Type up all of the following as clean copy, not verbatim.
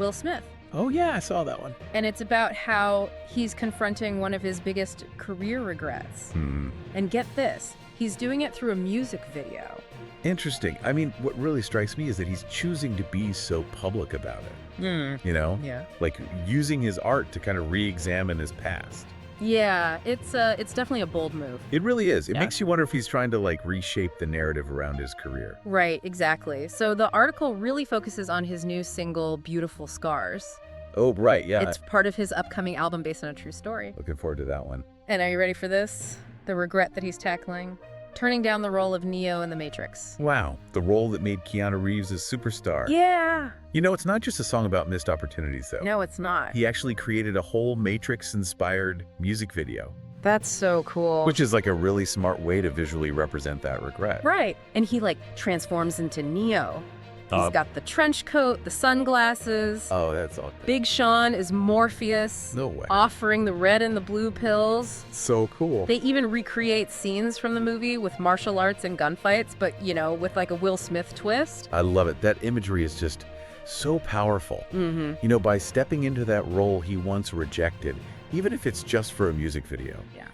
Will Smith. Oh, yeah, I saw that one. And it's about how he's confronting one of his biggest career regrets. And get this, he's doing it through a music video. Interesting. I mean, what really strikes me is that he's choosing to be so public about it. You know? Yeah. Like using his art to kind of re-examine his past. Yeah, it's definitely a bold move. It really is. It Yeah. makes you wonder if he's trying to like reshape the narrative around his career. Right, exactly. So the article really focuses on his new single, Beautiful Scars. Oh, right. Yeah. It's part of his upcoming album based on a true story. Looking forward to that one. And are you ready for this? The regret that he's tackling? Turning down the role of Neo in The Matrix. Wow. The role that made Keanu Reeves a superstar. Yeah. You know, it's not just a song about missed opportunities, though. No, it's not. He actually created a whole Matrix-inspired music video, That's so cool. which is like a really smart way to visually represent that regret. Right. And he like transforms into Neo. He's Uh, got the trench coat, the sunglasses. Oh, that's all good. Big Sean is Morpheus, No way. offering the red and the blue pills. So cool. They even recreate scenes from the movie with martial arts and gunfights, but, you know, with like a Will Smith twist. I love it. That imagery is just so powerful. Mm-hmm. You know, by stepping into that role he once rejected, even if it's just for a music video, Yeah.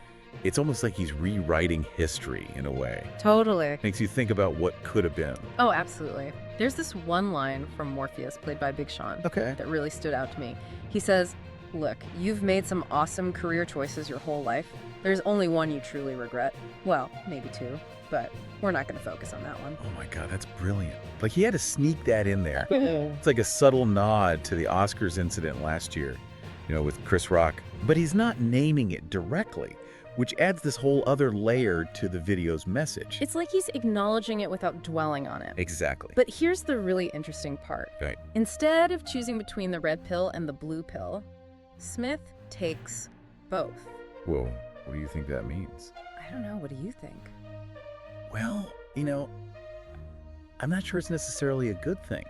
it's almost like he's rewriting history in a way. Totally. Makes you think about what could have been. Oh, absolutely. There's this one line from Morpheus, played by Big Sean, Okay. that really stood out to me. He says, "Look, you've made some awesome career choices your whole life. There's only one you truly regret. Well, maybe two, but we're not going to focus on that one." Oh my God, that's brilliant. Like he had to sneak that in there. It's like a subtle nod to the Oscars incident last year, you know, with Chris Rock. But he's not naming it directly, which adds this whole other layer to the video's message. It's like he's acknowledging it without dwelling on it. Exactly. But here's the really interesting part. Right. Instead of choosing between the red pill and the blue pill, Smith takes both. Whoa, what do you think that means? I don't know. What do you think? Well, you know, I'm not sure it's necessarily a good thing.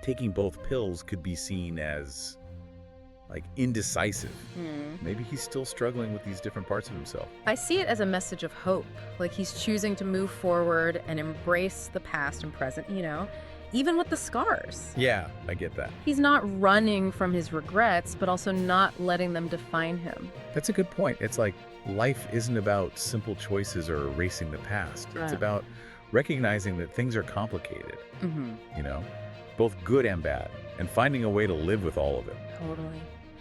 Taking both pills could be seen as like indecisive. Maybe he's still struggling with these different parts of himself. I see it as a message of hope. Like he's choosing to move forward and embrace the past and present, you know, even with the scars. Yeah, I get that. He's not running from his regrets, but also not letting them define him. That's a good point. It's like life isn't about simple choices or erasing the past. It's Right. about recognizing that things are complicated, Mm-hmm. you know, both good and bad, and finding a way to live with all of it. Totally.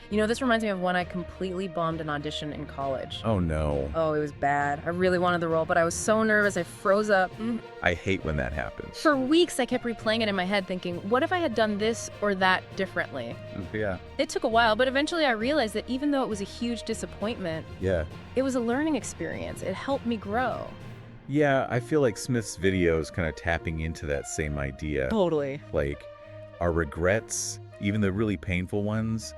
You know, this reminds me of when I completely bombed an audition in college. Oh no, Oh, it was bad. I really wanted the role, but I was so nervous I froze up. I hate when that happens. For weeks, I kept replaying it in my head thinking, what if I had done this or that differently? Yeah, It took a while, but eventually I realized that even though it was a huge disappointment, yeah. it was a learning experience. It helped me grow. Yeah, I feel like Smith's video is kind of tapping into that same idea. Totally. Like, our regrets, even the really painful ones,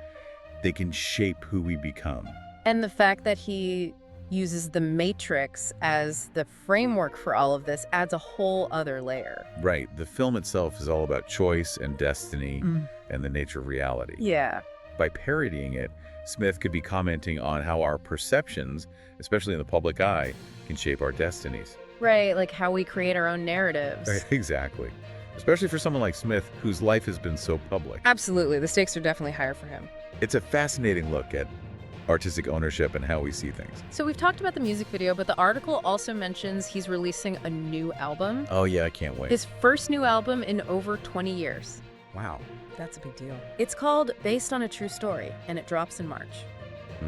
they can shape who we become. And the fact that he uses the Matrix as the framework for all of this adds a whole other layer. Right, the film itself is all about choice and destiny and the nature of reality. Yeah. By parodying it, Smith could be commenting on how our perceptions, especially in the public eye, can shape our destinies. Right, like how we create our own narratives. Exactly. Especially for someone like Smith, whose life has been so public. Absolutely. The stakes are definitely higher for him. It's a fascinating look at artistic ownership and how we see things. So we've talked about the music video, but the article also mentions he's releasing a new album. Oh yeah, I can't wait. His first new album in over 20 years. Wow. That's a big deal. It's called Based on a True Story, and it drops in March.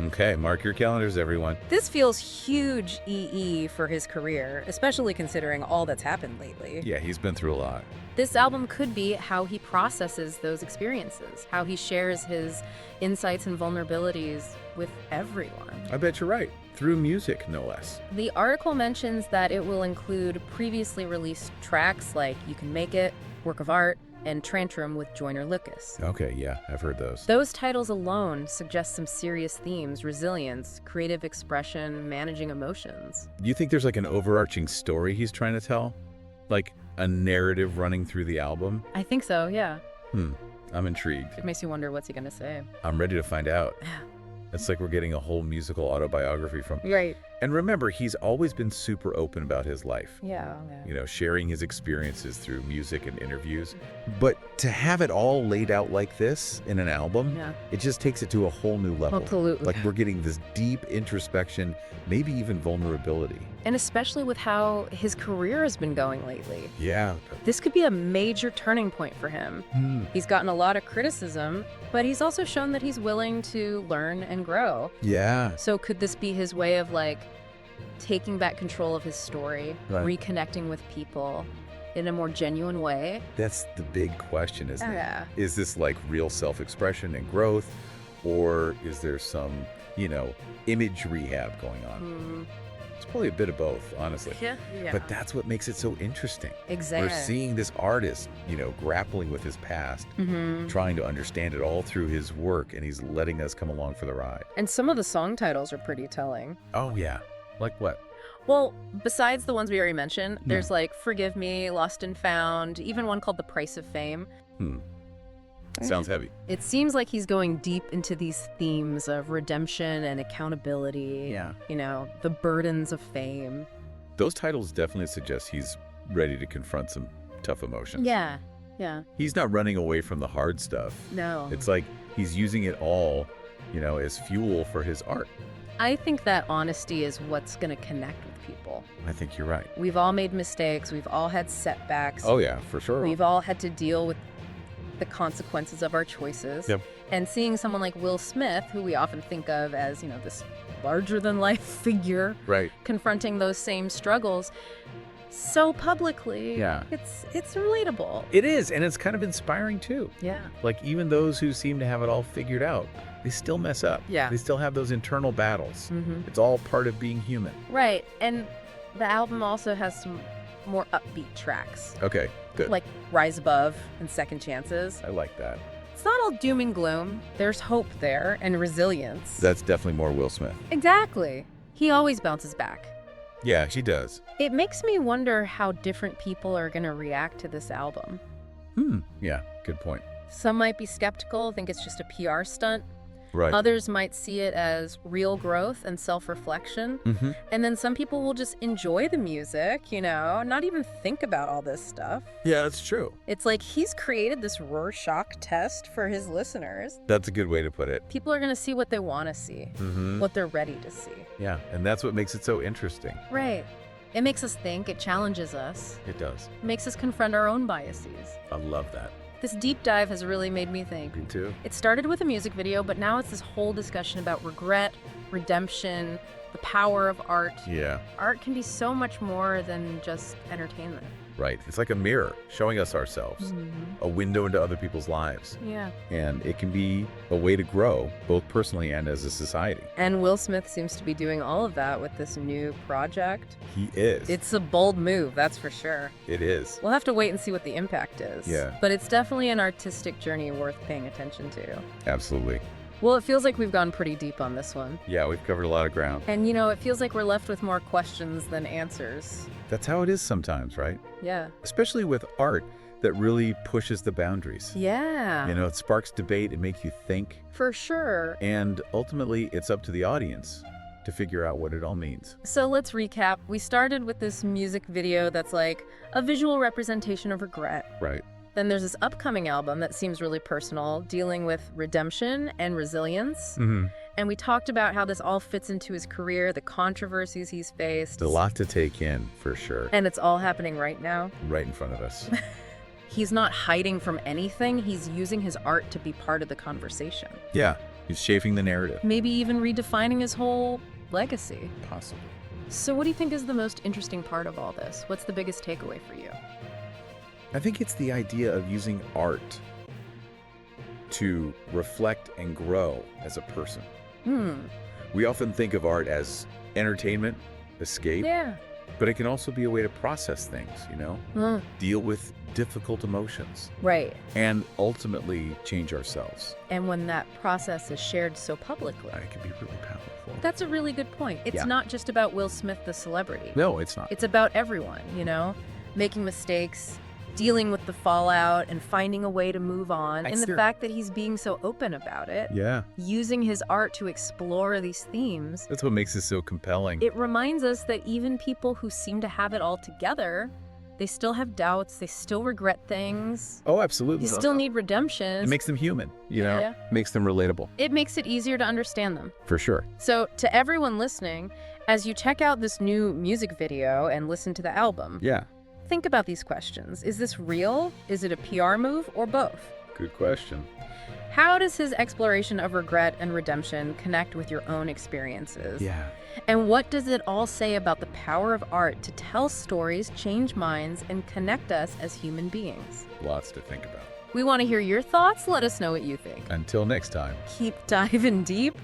Okay, mark your calendars, everyone. This feels huge EE for his career, especially considering all that's happened lately. Yeah, he's been through a lot. This album could be how he processes those experiences, how he shares his insights and vulnerabilities with everyone. I bet you're right. Through music, no less. The article mentions that it will include previously released tracks like You Can Make It, Work of Art, and Tantrum with Joyner Lucas. Okay, yeah, I've heard those. Those titles alone suggest some serious themes: resilience, creative expression, managing emotions. Do you think there's like an overarching story he's trying to tell? Like a narrative running through the album? I think so, yeah. I'm intrigued. It makes you wonder what's he gonna say. I'm ready to find out. It's like we're getting a whole musical autobiography from... Right. And remember, he's always been super open about his life. Yeah. You know, sharing his experiences through music and interviews. But to have it all laid out like this in an album, Yeah. it just takes it to a whole new level. Absolutely. Like we're getting this deep introspection, maybe even vulnerability. And especially with how his career has been going lately. Yeah. This could be a major turning point for him. He's gotten a lot of criticism, but he's also shown that he's willing to learn and grow. Yeah. So could this be his way of like taking back control of his story, Right. reconnecting with people in a more genuine way? That's the big question, isn't it? Yeah. Is this like real self-expression and growth, or is there some, image rehab going on? It's probably a bit of both, honestly. Yeah. But that's what makes it so interesting. Exactly. We're seeing this artist, grappling with his past, trying to understand it all through his work, and he's letting us come along for the ride. And some of the song titles are pretty telling. Oh, yeah. Like what? Well, besides the ones we already mentioned, there's like Forgive Me, Lost and Found, even one called The Price of Fame. Sounds heavy. It seems like he's going deep into these themes of redemption and accountability. Yeah. The burdens of fame. Those titles definitely suggest he's ready to confront some tough emotions. Yeah. He's not running away from the hard stuff. No. It's like he's using it all, as fuel for his art. I think that honesty is what's going to connect with people. I think you're right. We've all made mistakes. We've all had setbacks. Oh, yeah, for sure. We've all had to deal with the consequences of our choices. Yep. And seeing someone like Will Smith, who we often think of as, this larger-than-life figure, Right. confronting those same struggles so publicly, Yeah. it's relatable. It is, and it's kind of inspiring, too. Yeah. Like, even those who seem to have it all figured out, they still mess up. Yeah. They still have those internal battles. It's all part of being human. Right. And the album also has some more upbeat tracks, Okay, good. like Rise Above and Second Chances. I like that. It's not all doom and gloom. There's hope there and resilience. That's definitely more Will Smith. Exactly. He always bounces back. Yeah, she does. It makes me wonder how different people are going to react to this album. Yeah, good point. Some might be skeptical, think it's just a PR stunt. Right. Others might see it as real growth and self-reflection. And then some people will just enjoy the music, not even think about all this stuff. Yeah, that's true. It's like he's created this Rorschach test for his listeners. That's a good way to put it. People are going to see what they want to see, what they're ready to see. Yeah, and that's what makes it so interesting. Right. It makes us think, it challenges us, It does. it makes us confront our own biases. I love that. This deep dive has really made me think. Me too. It started with a music video, but now it's this whole discussion about regret, redemption, the power of art. Yeah, Art can be so much more than just entertainment. right. It's like a mirror showing us ourselves, a window into other people's lives. Yeah. And it can be a way to grow, both personally and as a society. And Will Smith seems to be doing all of that with this new project. He is. It's a bold move, that's for sure. It is. We'll have to wait and see what the impact is. Yeah. But it's definitely an artistic journey worth paying attention to. Absolutely. Well, it feels like we've gone pretty deep on this one. Yeah, we've covered a lot of ground. And, it feels like we're left with more questions than answers. That's how it is sometimes, right? Yeah. Especially with art that really pushes the boundaries. Yeah. It sparks debate, it makes you think, For sure. and ultimately it's up to the audience to figure out what it all means. So let's recap. We started with this music video that's like a visual representation of regret. Right. Then there's this upcoming album that seems really personal, dealing with redemption and resilience. And we talked about how this all fits into his career, the controversies he's faced. It's a lot to take in, for sure. And it's all happening right now. Right in front of us. He's not hiding from anything. He's using his art to be part of the conversation. Yeah, he's shaping the narrative. Maybe even redefining his whole legacy. Possibly. So what do you think is the most interesting part of all this? What's the biggest takeaway for you? I think it's the idea of using art to reflect and grow as a person. We often think of art as entertainment, escape, Yeah. but it can also be a way to process things, deal with difficult emotions, Right. and ultimately change ourselves. And when that process is shared so publicly. It can be really powerful. That's a really good point. It's Yeah. not just about Will Smith, the celebrity. No, it's not. It's about everyone, making mistakes, dealing with the fallout, and finding a way to move on. And the Sure. fact that he's being so open about it, Yeah, using his art to explore these themes, that's what makes it so compelling. it reminds us that even people who seem to have it all together, They still have doubts. They still regret things. Oh, absolutely. You still need redemption. It makes them human, you know? Yeah. Makes them relatable. It makes it easier to understand them. For sure. So, to everyone listening, as you check out this new music video and listen to the album, Yeah. think about these questions. Is this real? Is it a PR move, or both? Good question. How does his exploration of regret and redemption connect with your own experiences? Yeah. And what does it all say about the power of art to tell stories, change minds, and connect us as human beings? Lots to think about. We want to hear your thoughts. Let us know what you think. Until next time. Keep diving deep.